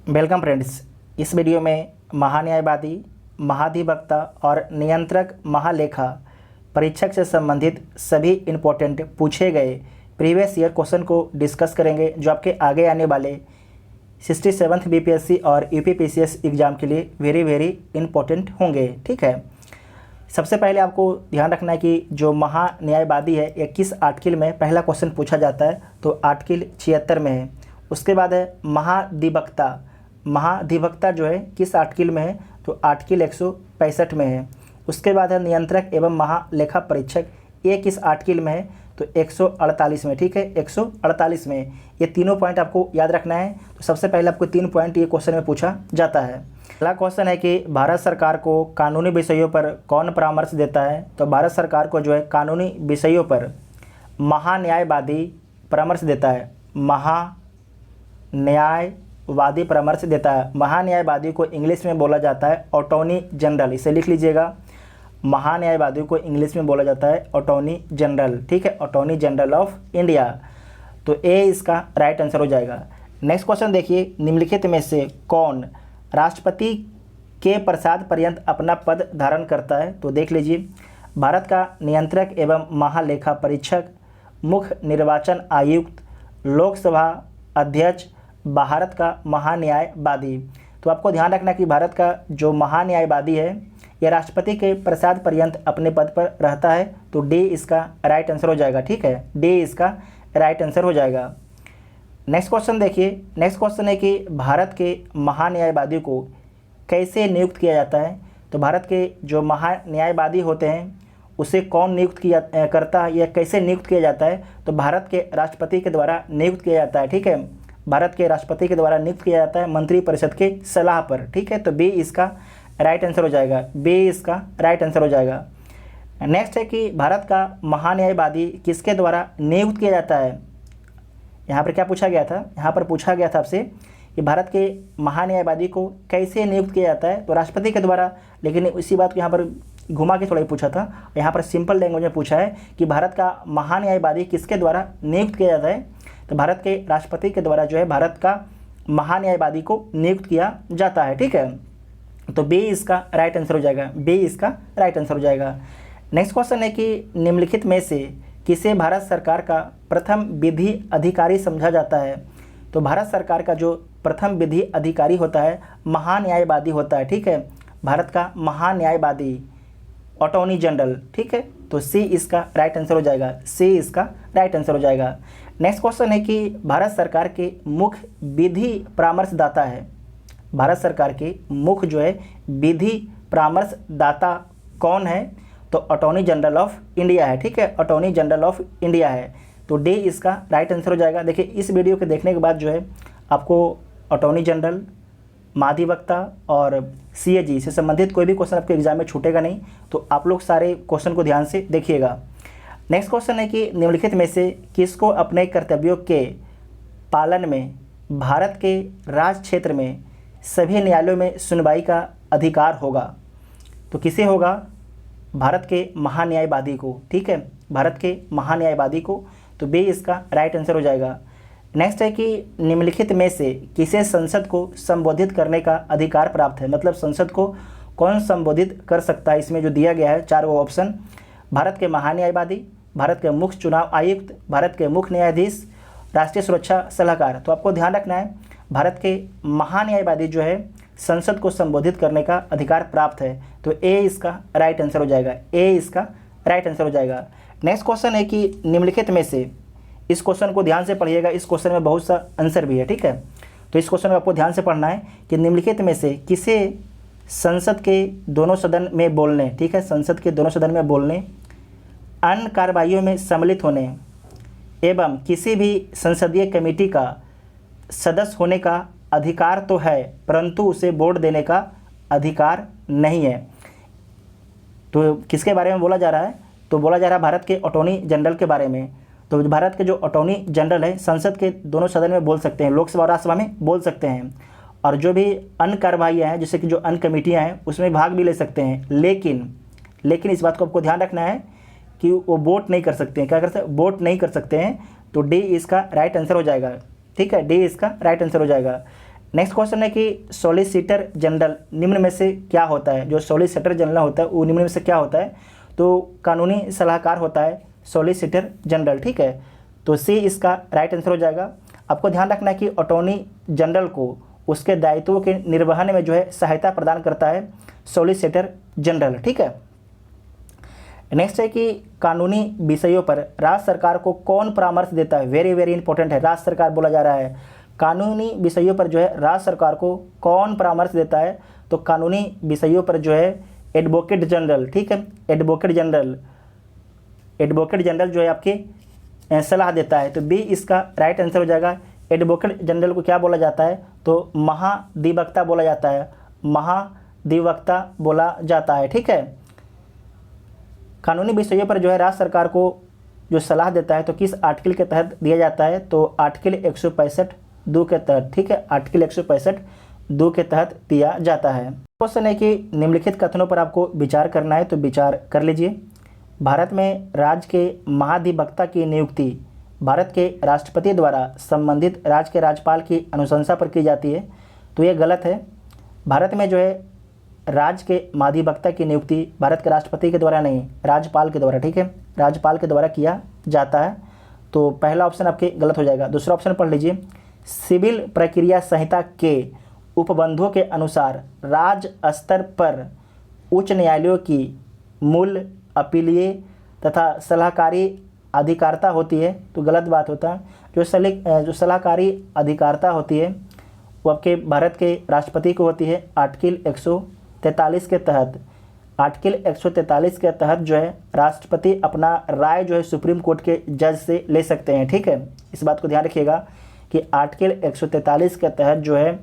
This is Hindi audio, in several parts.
Welcome friends. इस वीडियो में महान्यायवादी, महाधिवक्ता और नियंत्रक महालेखा परीक्षक से संबंधित सभी इम्पोर्टेंट पूछे गए प्रीवियस ईयर क्वेश्चन को डिस्कस करेंगे, जो आपके आगे आने वाले 67th बीपीएससी और यूपीपीसीएस एग्ज़ाम के लिए वेरी इम्पोर्टेंट होंगे। ठीक है, सबसे पहले आपको ध्यान रखना है कि जो महान्यायवादी है ये किस आर्टिकल में पहला क्वेश्चन पूछा जाता है, तो आर्टिकल 76 में है। उसके बाद है महाधिवक्ता। महाधिवक्ता जो है किस आर्टिकल में है, तो आर्टिकल 165 में है। उसके बाद है नियंत्रक एवं महालेखा परीक्षक, ये किस आर्टिकल में है, तो 148 में। ठीक है, 148 में। ये तीनों पॉइंट आपको याद रखना है। तो सबसे पहले आपको 3 पॉइंट ये क्वेश्चन में पूछा जाता है। पहला क्वेश्चन है कि भारत सरकार को कानूनी विषयों पर कौन परामर्श देता है, तो भारत सरकार को जो है कानूनी विषयों पर महान्यायवादी परामर्श देता है। महान्यायवादी परामर्श देता है। महान्यायवादी को इंग्लिश में बोला जाता है अटॉर्नी जनरल, इसे लिख लीजिएगा। महान्यायवादी को इंग्लिश में बोला जाता है अटॉर्नी जनरल। ठीक है, अटॉर्नी जनरल ऑफ इंडिया। तो ए इसका राइट आंसर हो जाएगा। नेक्स्ट क्वेश्चन देखिए, निम्नलिखित में से कौन राष्ट्रपति के प्रसाद पर्यंत अपना पद धारण करता है, तो देख लीजिए। भारत का नियंत्रक एवं महालेखा परीक्षक, मुख्य निर्वाचन आयुक्त, लोकसभा अध्यक्ष, भारत का महान्यायवादी। तो आपको ध्यान रखना कि भारत का जो महान्यायवादी है यह राष्ट्रपति के प्रसाद पर्यंत अपने पद पर रहता है। तो डी इसका राइट आंसर हो जाएगा। ठीक है, डी इसका राइट आंसर हो जाएगा। नेक्स्ट क्वेश्चन देखिए। नेक्स्ट क्वेश्चन है कि भारत के महान्यायवादी को कैसे नियुक्त किया जाता है, तो भारत के जो महान्यायवादी होते हैं उसे कौन नियुक्त किया करता है या कैसे नियुक्त किया जाता है, तो भारत के राष्ट्रपति के द्वारा नियुक्त किया जाता है। ठीक है, भारत के राष्ट्रपति के द्वारा नियुक्त किया जाता है मंत्रिपरिषद के सलाह पर। ठीक है, तो बी इसका राइट आंसर हो जाएगा। बी इसका राइट आंसर हो जाएगा। नेक्स्ट है कि भारत का महान्यायवादी किसके द्वारा नियुक्त किया जाता है। यहाँ पर क्या पूछा गया था, यहाँ पर पूछा गया था आपसे कि भारत के महान्यायवादी को कैसे नियुक्त किया जाता है, तो राष्ट्रपति के द्वारा। लेकिन इसी बात को यहाँ पर घुमा के थोड़ा ही पूछा था। यहाँ पर सिंपल लैंग्वेज में पूछा है कि भारत का महान्यायवादी किसके द्वारा नियुक्त किया जाता है, तो भारत के राष्ट्रपति के द्वारा जो है भारत का महान्यायवादी को नियुक्त किया जाता है। ठीक है, तो बी इसका राइट आंसर हो जाएगा। बी इसका राइट आंसर हो जाएगा। नेक्स्ट क्वेश्चन है कि निम्नलिखित में से किसे भारत सरकार का प्रथम विधि अधिकारी समझा जाता है, तो भारत सरकार का जो प्रथम विधि अधिकारी होता है महान्यायवादी होता है। ठीक है, भारत का महान्यायवादी अटॉर्नी जनरल। ठीक है, तो सी इसका राइट आंसर हो जाएगा। सी इसका राइट आंसर हो जाएगा। नेक्स्ट क्वेश्चन है कि भारत सरकार के मुख्य विधि परामर्शदाता है। भारत सरकार के मुख्य जो है विधि परामर्शदाता कौन है, तो अटॉर्नी जनरल ऑफ इंडिया है। ठीक है, अटॉर्नी जनरल ऑफ इंडिया है। तो डी इसका राइट आंसर हो जाएगा। देखिए, इस वीडियो के देखने के बाद जो है आपको अटॉर्नी जनरल, महाधिवक्ता और सीएजी से संबंधित कोई भी क्वेश्चन आपके एग्जाम में छूटेगा नहीं। तो आप लोग सारे क्वेश्चन को ध्यान से देखिएगा। नेक्स्ट क्वेश्चन है कि निम्नलिखित में से किसको अपने कर्तव्यों के पालन में भारत के राज क्षेत्र में सभी न्यायालयों में सुनवाई का अधिकार होगा, तो किसे होगा, भारत के महान्यायवादी को। ठीक है, भारत के महान्यायवादी को। तो बी इसका राइट आंसर हो जाएगा। नेक्स्ट है कि निम्नलिखित में से किसे संसद को संबोधित करने का अधिकार प्राप्त है, मतलब संसद को कौन संबोधित कर सकता है। इसमें जो दिया गया है 4 ऑप्शन, भारत के महान्यायवादी, भारत के मुख्य चुनाव आयुक्त, भारत के मुख्य न्यायाधीश, राष्ट्रीय सुरक्षा सलाहकार। तो आपको ध्यान रखना है भारत के महान्यायवादी जो है संसद को संबोधित करने का अधिकार प्राप्त है। तो ए इसका राइट आंसर हो जाएगा। ए इसका राइट आंसर हो जाएगा। नेक्स्ट क्वेश्चन है कि निम्नलिखित में से, इस क्वेश्चन को ध्यान से पढ़िएगा, इस क्वेश्चन में बहुत सा आंसर भी है। ठीक है, तो इस क्वेश्चन को आपको ध्यान से पढ़ना है कि निम्नलिखित में से किसे संसद के दोनों सदन में बोलने, ठीक है, संसद के दोनों सदन में बोलने, अन्य कार्रवाइयों में सम्मिलित होने एवं किसी भी संसदीय कमेटी का सदस्य होने का अधिकार तो है, परंतु उसे वोट देने का अधिकार नहीं है। तो किसके बारे में बोला जा रहा है, तो बोला जा रहा है भारत के अटॉर्नी जनरल के बारे में। तो भारत के जो अटॉर्नी जनरल है संसद के दोनों सदन में बोल सकते हैं, लोकसभा और राज्यसभा में बोल सकते हैं, और जो भी अन्य कार्रवाइयाँ हैं जैसे कि जो अन्य कमेटियाँ हैं उसमें भाग भी ले सकते हैं। लेकिन इस बात को आपको ध्यान रखना है कि वो वोट नहीं कर सकते हैं। क्या कर सकते, वोट नहीं कर सकते हैं। तो डी इसका राइट आंसर हो जाएगा। ठीक है, डी इसका राइट आंसर हो जाएगा। नेक्स्ट क्वेश्चन है कि सॉलिसिटर जनरल निम्न में से क्या होता है। जो सॉलिसिटर जनरल होता है वो निम्न में से क्या होता है, तो कानूनी सलाहकार होता है सॉलिसिटर जनरल, ठीक है। तो सी इसका राइट आंसर हो जाएगा। आपको ध्यान रखना है कि अटॉर्नी जनरल को उसके दायित्वों के निर्वहन में जो है सहायता प्रदान करता है सॉलिसिटर जनरल, ठीक है। नेक्स्ट है कि कानूनी विषयों पर राज्य सरकार को कौन परामर्श देता है। वेरी वेरी इंपॉर्टेंट है, राज्य सरकार बोला जा रहा है। कानूनी विषयों पर जो है राज्य सरकार को कौन परामर्श देता है, तो कानूनी विषयों पर जो है एडवोकेट जनरल, ठीक है। एडवोकेट जनरल जो है आपकी सलाह देता है। तो बी इसका राइट आंसर हो जाएगा। एडवोकेट जनरल को क्या बोला जाता है, तो महाधिवक्ता बोला जाता है, महाधिवक्ता बोला जाता है, ठीक है। कानूनी विषयों पर जो है राज्य सरकार को जो सलाह देता है तो किस आर्टिकल के तहत दिया जाता है, तो आर्टिकल 165(2) के तहत, ठीक है। आर्टिकल 165(2) के तहत दिया जाता है। क्वेश्चन है कि निम्नलिखित कथनों पर आपको विचार करना है, तो विचार कर लीजिए। भारत में राज्य के महाधिवक्ता की नियुक्ति भारत के राष्ट्रपति द्वारा संबंधित राज्य के राज्यपाल की अनुशंसा पर की जाती है, तो ये गलत है। भारत में जो है राज्य के महाधिवक्ता की नियुक्ति भारत के राष्ट्रपति के द्वारा नहीं, राज्यपाल के द्वारा, ठीक है। राज्यपाल के द्वारा किया जाता है, तो पहला ऑप्शन आपके गलत हो जाएगा। दूसरा ऑप्शन पढ़ लीजिए। सिविल प्रक्रिया संहिता के उपबंधों के अनुसार राज्य स्तर पर उच्च न्यायालयों की मूल अपीलीय तथा सलाहकारी अधिकारिता होती है, तो गलत बात होता है। जो सलाहकारी अधिकारिता होती है वो आपके भारत के राष्ट्रपति को होती है। आर्टिकल 143 के तहत, आर्टिकल 143 के तहत जो है राष्ट्रपति अपना राय जो है सुप्रीम कोर्ट के जज से ले सकते हैं, ठीक है। इस बात को ध्यान रखिएगा कि आर्टिकल 143 के तहत जो है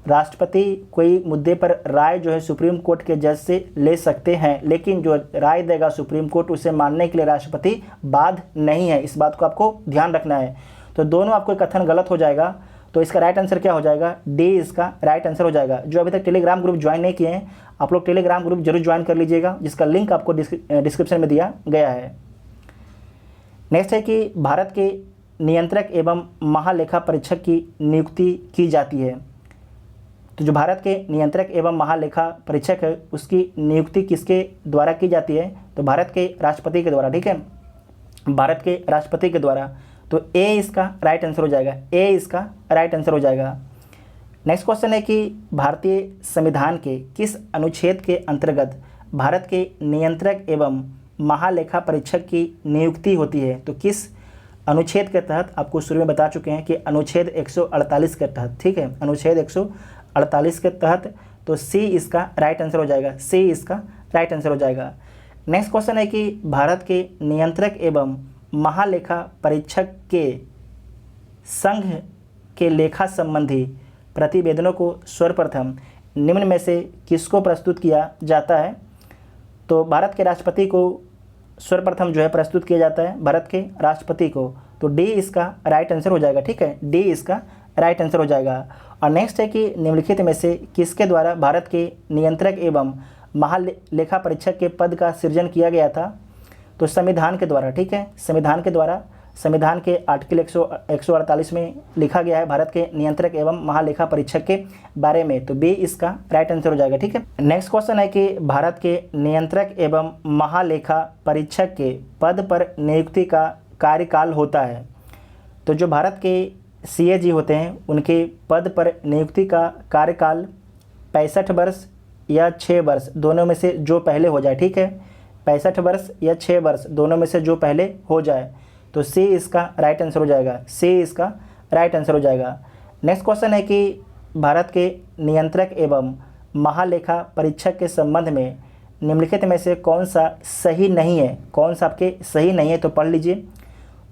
राष्ट्रपति कोई मुद्दे पर राय जो है सुप्रीम कोर्ट के जज से ले सकते हैं, लेकिन जो राय देगा सुप्रीम कोर्ट उसे मानने के लिए राष्ट्रपति बाध्य नहीं है। इस बात को आपको ध्यान रखना है। तो दोनों आपको कथन गलत हो जाएगा, तो इसका राइट आंसर क्या हो जाएगा, डी इसका राइट आंसर हो जाएगा। जो अभी तक टेलीग्राम ग्रुप ज्वाइन नहीं किए हैं, आप लोग टेलीग्राम ग्रुप जरूर ज्वाइन कर लीजिएगा, जिसका लिंक आपको डिस्क्रिप्शन में दिया गया है। नेक्स्ट है कि भारत के नियंत्रक एवं महालेखा परीक्षक की नियुक्ति की जाती है। तो जो भारत के नियंत्रक एवं महालेखा परीक्षक है उसकी नियुक्ति किसके द्वारा की जाती है, तो भारत के राष्ट्रपति के द्वारा, ठीक है। भारत के राष्ट्रपति के द्वारा, तो ए इसका राइट आंसर हो जाएगा। ए इसका राइट आंसर हो जाएगा। नेक्स्ट क्वेश्चन है कि भारतीय संविधान के किस अनुच्छेद के अंतर्गत भारत के नियंत्रक एवं महालेखा परीक्षक की नियुक्ति होती है, तो किस अनुच्छेद के तहत। आपको शुरू में बता चुके हैं कि अनुच्छेद 148 के तहत, ठीक है। अनुच्छेद 148 के तहत, तो सी इसका राइट आंसर हो जाएगा। सी इसका राइट आंसर हो जाएगा। नेक्स्ट क्वेश्चन है कि भारत के नियंत्रक एवं महालेखा परीक्षक के संघ के लेखा संबंधी प्रतिवेदनों को सर्वप्रथम निम्न में से किसको प्रस्तुत किया जाता है, तो भारत के राष्ट्रपति को सर्वप्रथम जो है प्रस्तुत किया जाता है, भारत के राष्ट्रपति को। तो डी इसका राइट आंसर हो जाएगा, ठीक है। डी इसका राइट आंसर हो जाएगा। और नेक्स्ट है कि निम्नलिखित में से किसके द्वारा भारत के नियंत्रक एवं महालेखा परीक्षक के पद का सृजन किया गया था, तो संविधान के द्वारा, ठीक है। संविधान के द्वारा, संविधान के आर्टिकल 148 में लिखा गया है भारत के नियंत्रक एवं महालेखा परीक्षक के बारे में, तो बी इसका राइट आंसर हो जाएगा, ठीक है। नेक्स्ट क्वेश्चन है कि भारत के नियंत्रक एवं महालेखा परीक्षक के पद पर नियुक्ति का कार्यकाल होता है। तो जो भारत के CAG होते हैं उनके पद पर नियुक्ति का कार्यकाल 65 वर्ष या 6 वर्ष दोनों में से जो पहले हो जाए, ठीक है। 65 वर्ष या 6 वर्ष दोनों में से जो पहले हो जाए, तो सी इसका राइट आंसर हो जाएगा। सी इसका राइट आंसर हो जाएगा। नेक्स्ट क्वेश्चन है कि भारत के नियंत्रक एवं महालेखा परीक्षक के संबंध में निम्नलिखित में से कौन सा सही नहीं है, कौन सा आपके सही नहीं है, तो पढ़ लीजिए।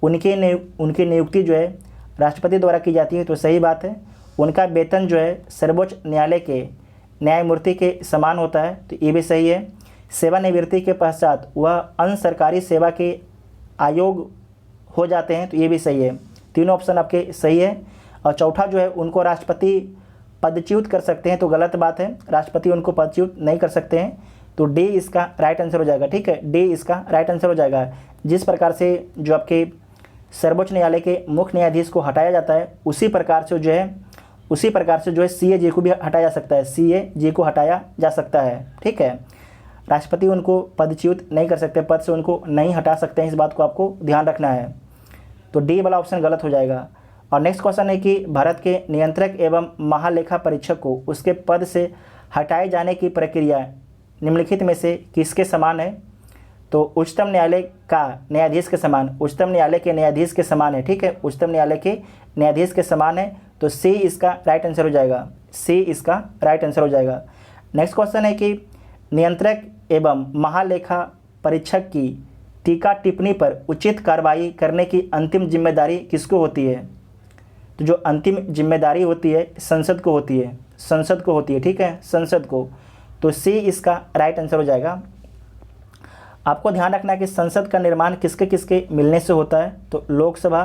उनकी नियुक्ति जो है राष्ट्रपति द्वारा की जाती है, तो सही बात है। उनका वेतन जो है सर्वोच्च न्यायालय के न्यायमूर्ति के समान होता है, तो ये भी सही है। सेवानिवृत्ति के पश्चात वह अन्य सरकारी सेवा के आयोग हो जाते हैं, तो ये भी सही है। तीनों ऑप्शन आपके सही है। और चौथा जो है उनको राष्ट्रपति पदच्युत कर सकते हैं, तो गलत बात है, राष्ट्रपति उनको पदच्युत नहीं कर सकते हैं, तो डी इसका राइट आंसर हो जाएगा, ठीक है। डी इसका राइट आंसर हो जाएगा। जिस प्रकार से जो आपके सर्वोच्च न्यायालय के मुख्य न्यायाधीश को हटाया जाता है, उसी प्रकार से जो है उसी प्रकार से जो है CAG को भी हटाया जा सकता है, CAG को हटाया जा सकता है। ठीक है, राष्ट्रपति उनको पदच्युत नहीं कर सकते, पद से उनको नहीं हटा सकते हैं, इस बात को आपको ध्यान रखना है। तो डी वाला ऑप्शन गलत हो जाएगा। और नेक्स्ट क्वेश्चन है कि भारत के नियंत्रक एवं महालेखा परीक्षक को उसके पद से हटाए जाने की प्रक्रिया निम्नलिखित में से किसके समान है? तो उच्चतम न्यायालय का न्यायाधीश के समान, उच्चतम न्यायालय के न्यायाधीश के समान है। ठीक है, उच्चतम न्यायालय के न्यायाधीश के समान है, तो सी इसका राइट आंसर हो जाएगा, सी इसका राइट आंसर हो जाएगा। नेक्स्ट क्वेश्चन है कि नियंत्रक एवं महालेखा परीक्षक की टीका टिप्पणी पर उचित कार्रवाई करने की अंतिम जिम्मेदारी किसको होती है? तो जो अंतिम जिम्मेदारी होती है संसद को होती है, संसद को होती है। ठीक है, संसद को, तो सी इसका राइट आंसर हो जाएगा। आपको ध्यान रखना है कि संसद का निर्माण किसके किसके मिलने से होता है? तो लोकसभा,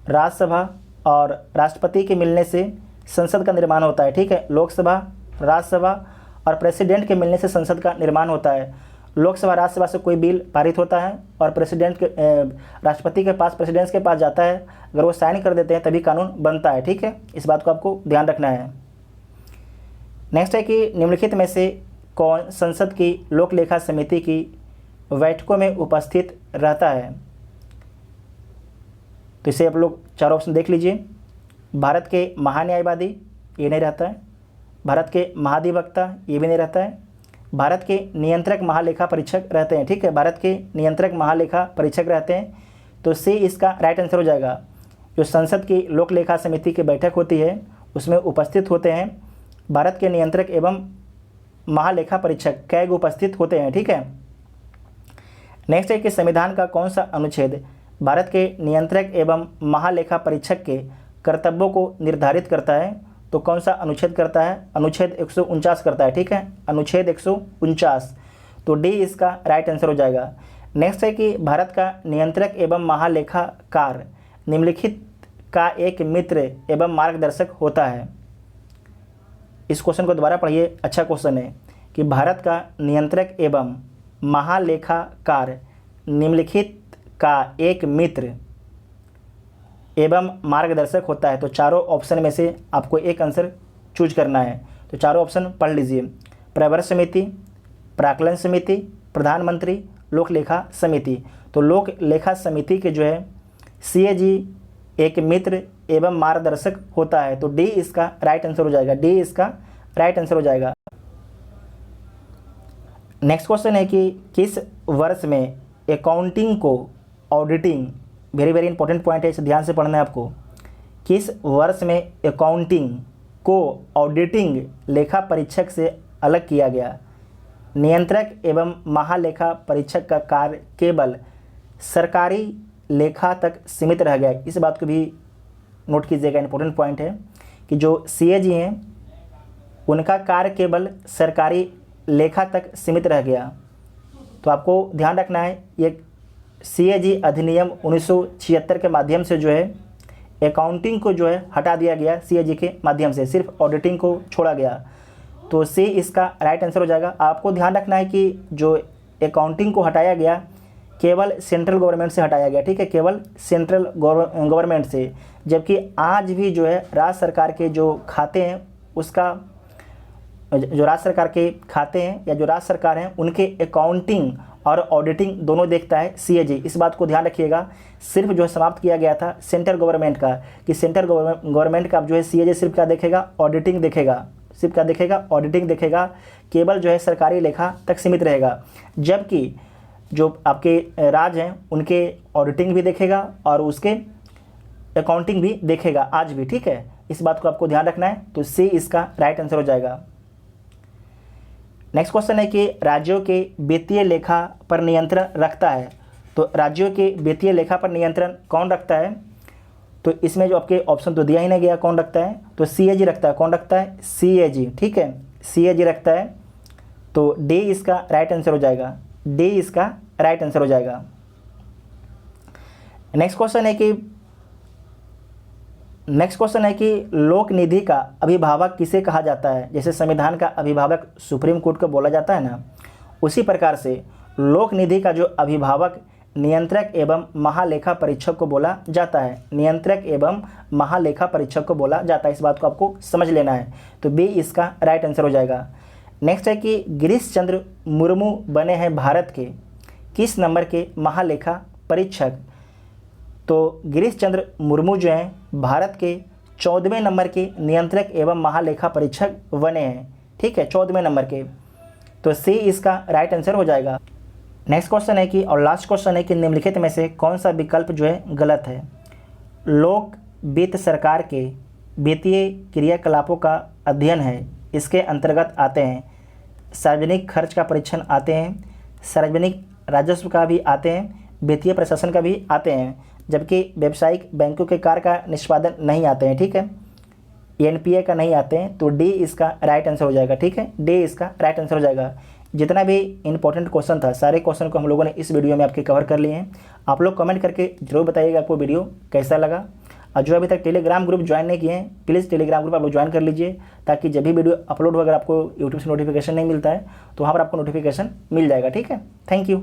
राज्यसभा और राष्ट्रपति के मिलने से संसद का निर्माण होता है। ठीक है, लोकसभा, राज्यसभा और प्रेसिडेंट के मिलने से संसद का निर्माण होता है। लोकसभा राज्यसभा से कोई बिल पारित होता है और प्रेसिडेंट के राष्ट्रपति के पास, प्रेसिडेंट के पास जाता है, अगर वो साइन कर देते हैं तभी कानून बनता है। ठीक है, इस बात को आपको ध्यान रखना है। नेक्स्ट है कि निम्नलिखित में से कौन संसद की लोक लेखा समिति की बैठकों में उपस्थित रहता है? तो इसे आप लोग चार ऑप्शन देख लीजिए। भारत के महान्यायवादी, ये नहीं रहता है। भारत के महाधिवक्ता, ये भी नहीं रहता है। भारत के नियंत्रक महालेखा परीक्षक रहते हैं। ठीक है, भारत के नियंत्रक महालेखा परीक्षक रहते हैं, तो सी इसका राइट आंसर हो जाएगा। जो संसद की लोक लेखा समिति की बैठक होती है उसमें उपस्थित होते हैं भारत के नियंत्रक एवं महालेखा परीक्षक, कैग उपस्थित होते हैं। ठीक है, नेक्स्ट है कि संविधान का कौन सा अनुच्छेद भारत के नियंत्रक एवं महालेखा परीक्षक के कर्तव्यों को निर्धारित करता है? तो कौन सा अनुच्छेद करता है? अनुच्छेद 149 करता है। ठीक है, अनुच्छेद 149, तो डी इसका राइट आंसर हो जाएगा। नेक्स्ट है कि भारत का नियंत्रक एवं महालेखाकार निम्नलिखित का एक मित्र एवं मार्गदर्शक होता है। इस क्वेश्चन को दोबारा पढ़िए, अच्छा क्वेश्चन है कि भारत का नियंत्रक एवं महालेखाकार निम्नलिखित का एक मित्र एवं मार्गदर्शक होता है। तो चारों ऑप्शन में से आपको एक आंसर चूज करना है, तो चारों ऑप्शन पढ़ लीजिए। प्रवर समिति, प्राक्कलन समिति, प्रधानमंत्री लोक लेखा समिति। तो लोक लेखा समिति के जो है CAG एक मित्र एवं मार्गदर्शक होता है, तो डी इसका राइट आंसर हो जाएगा, डी इसका राइट आंसर हो जाएगा। नेक्स्ट क्वेश्चन है कि किस वर्ष में अकाउंटिंग को auditing, very very important point है, इसे ध्यान से पढ़ना है आपको। किस वर्ष में अकाउंटिंग को ऑडिटिंग लेखा परीक्षक से अलग किया गया? नियंत्रक एवं महालेखा परीक्षक का कार्य केवल सरकारी लेखा तक सीमित रह गया। इस बात को भी नोट कीजिएगा, इंपॉर्टेंट पॉइंट है कि जो CAG हैं उनका कार्य केवल सरकारी लेखा तक सीमित रह गया। तो आपको ध्यान रखना है, ये CAG अधिनियम 1976 के माध्यम से जो है अकाउंटिंग को जो है हटा दिया गया, CAG के माध्यम से सिर्फ ऑडिटिंग को छोड़ा गया, तो सी इसका राइट आंसर हो जाएगा। आपको ध्यान रखना है कि जो अकाउंटिंग को हटाया गया केवल सेंट्रल गवर्नमेंट से हटाया गया। ठीक है, केवल सेंट्रल गवर्नमेंट से, जबकि आज भी जो है राज्य सरकार के जो खाते हैं उसका, जो राज्य सरकार के खाते हैं या जो राज्य सरकार हैं उनके अकाउंटिंग और ऑडिटिंग दोनों देखता है CAG। इस बात को ध्यान रखिएगा। सिर्फ जो है समाप्त किया गया था सेंट्रल गवर्नमेंट का, कि सेंट्रल गवर्नमेंट का जो है CAG सिर्फ क्या देखेगा? ऑडिटिंग देखेगा। सिर्फ क्या देखेगा? ऑडिटिंग देखेगा। केवल जो है सरकारी लेखा तक सीमित रहेगा, जबकि जो आपके राज्य हैं उनके ऑडिटिंग भी देखेगा और उसके अकाउंटिंग भी देखेगा आज भी। ठीक है, इस बात को आपको ध्यान रखना है, तो सी इसका राइट आंसर हो जाएगा। नेक्स्ट क्वेश्चन है कि राज्यों के वित्तीय लेखा पर नियंत्रण रखता है। तो राज्यों के वित्तीय लेखा पर नियंत्रण कौन रखता है? तो इसमें जो आपके ऑप्शन तो दिया ही नहीं गया कौन रखता है, तो CAG रखता है। कौन रखता है? CAG। ठीक है, CAG रखता है, तो डी इसका राइट आंसर हो जाएगा, डी इसका राइट आंसर हो जाएगा। नेक्स्ट क्वेश्चन है कि लोक निधि का अभिभावक किसे कहा जाता है? जैसे संविधान का अभिभावक सुप्रीम कोर्ट को बोला जाता है ना, उसी प्रकार से लोक निधि का जो अभिभावक नियंत्रक एवं महालेखा परीक्षक को बोला जाता है? नियंत्रक एवं महालेखा परीक्षक को बोला जाता है, इस बात को आपको समझ लेना है। तो बी इसका राइट आंसर हो जाएगा। नेक्स्ट है कि गिरीश चंद्र मुर्मू बने हैं भारत के किस नंबर के महालेखा परीक्षक? तो गिरीश चंद्र मुर्मू जो हैं भारत के 14वें नंबर के नियंत्रक एवं महालेखा परीक्षक बने हैं, ठीक है, 14वें नंबर के। तो सी इसका राइट आंसर हो जाएगा। नेक्स्ट क्वेश्चन है कि, और लास्ट क्वेश्चन है कि निम्नलिखित में से कौन सा विकल्प जो है गलत है? लोक वित्त सरकार के वित्तीय क्रियाकलापों का अध्ययन है, इसके अंतर्गत आते हैं सार्वजनिक खर्च का परीक्षण आते हैं, सार्वजनिक राजस्व का भी आते हैं, वित्तीय प्रशासन का भी आते हैं, जबकि व्यावसायिक बैंकों के कार्य का निष्पादन नहीं आते हैं, ठीक है, एनपीए का नहीं आते हैं। तो डी इसका राइट आंसर हो जाएगा, ठीक है, डी इसका राइट आंसर हो जाएगा। जितना भी इंपॉर्टेंट क्वेश्चन था सारे क्वेश्चन को हम लोगों ने इस वीडियो में आपके कवर कर लिए हैं। आप लोग कमेंट करके जरूर बताइएगा आपको वीडियो कैसा लगा। और जो अभी तक टेलीग्राम ग्रुप ज्वाइन नहीं किए हैं प्लीज़ टेलीग्राम ग्रुप आप लोग ज्वाइन कर लीजिए, ताकि जब भी वीडियो अपलोड हो अगर आपको यूट्यूब से नोटिफिकेशन नहीं मिलता है तो वहाँ पर आपको नोटिफिकेशन मिल जाएगा, ठीक है। Thank you.